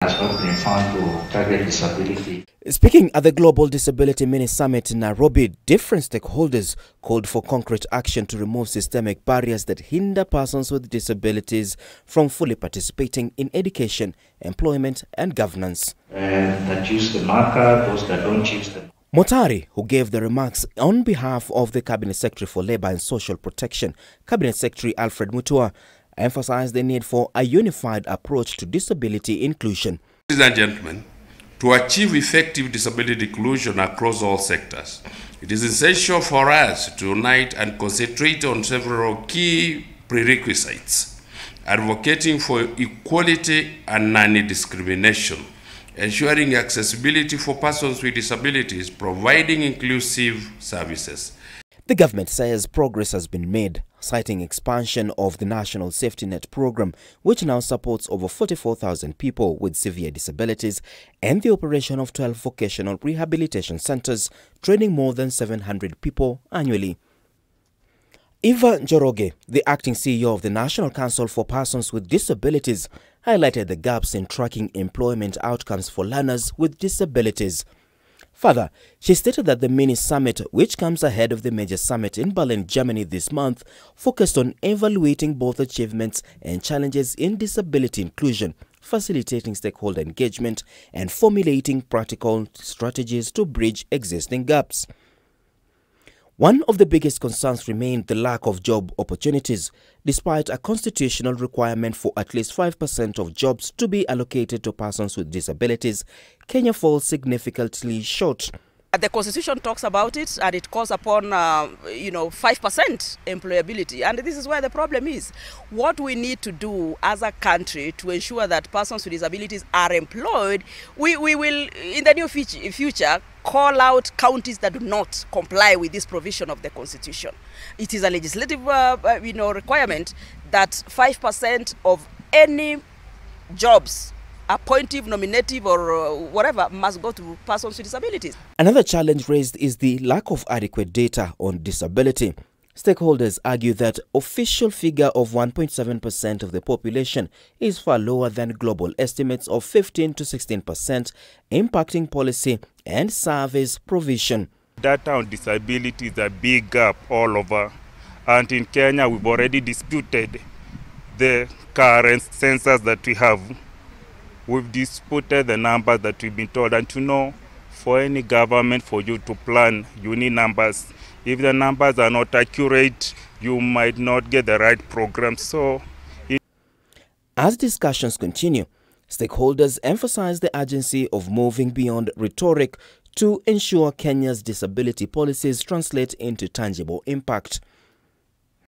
has not been found to target disability. Speaking at the Global Disability Mini Summit in Nairobi, different stakeholders called for concrete action to remove systemic barriers that hinder persons with disabilities from fully participating in education, employment and governance. That use the marker, those that don't use them. Motari, who gave the remarks on behalf of the Cabinet Secretary for Labour and Social Protection, Cabinet Secretary Alfred Mutua, emphasized the need for a unified approach to disability inclusion. Ladies and gentlemen, to achieve effective disability inclusion across all sectors, it is essential for us to unite and concentrate on several key prerequisites: advocating for equality and non-discrimination, ensuring accessibility for persons with disabilities, providing inclusive services. The government says progress has been made, citing expansion of the National Safety Net program, which now supports over 44,000 people with severe disabilities, and the operation of 12 vocational rehabilitation centers, training more than 700 people annually. Eva Njoroge, the acting CEO of the National Council for Persons with Disabilities, highlighted the gaps in tracking employment outcomes for learners with disabilities. Further, she stated that the mini-summit, which comes ahead of the major summit in Berlin, Germany this month, focused on evaluating both achievements and challenges in disability inclusion, facilitating stakeholder engagement, and formulating practical strategies to bridge existing gaps. One of the biggest concerns remained the lack of job opportunities. Despite a constitutional requirement for at least 5% of jobs to be allocated to persons with disabilities, Kenya falls significantly short. The Constitution talks about it, and it calls upon, 5% employability. And this is where the problem is. What we need to do as a country to ensure that persons with disabilities are employed, we will, in the near future, call out counties that do not comply with this provision of the Constitution. It is a legislative, requirement that 5% of any jobs, appointive, nominative, or whatever, must go to persons with disabilities. Another challenge raised is the lack of adequate data on disability. Stakeholders argue that official figure of 1.7% of the population is far lower than global estimates of 15 to 16%, impacting policy and service provision. Data on disability is a big gap all over, and in Kenya we've already disputed the current census that we have. We've disputed the numbers that we've been told, and to know, for any government, for you to plan, you need numbers. If the numbers are not accurate, you might not get the right program. As discussions continue, stakeholders emphasize the urgency of moving beyond rhetoric to ensure Kenya's disability policies translate into tangible impact.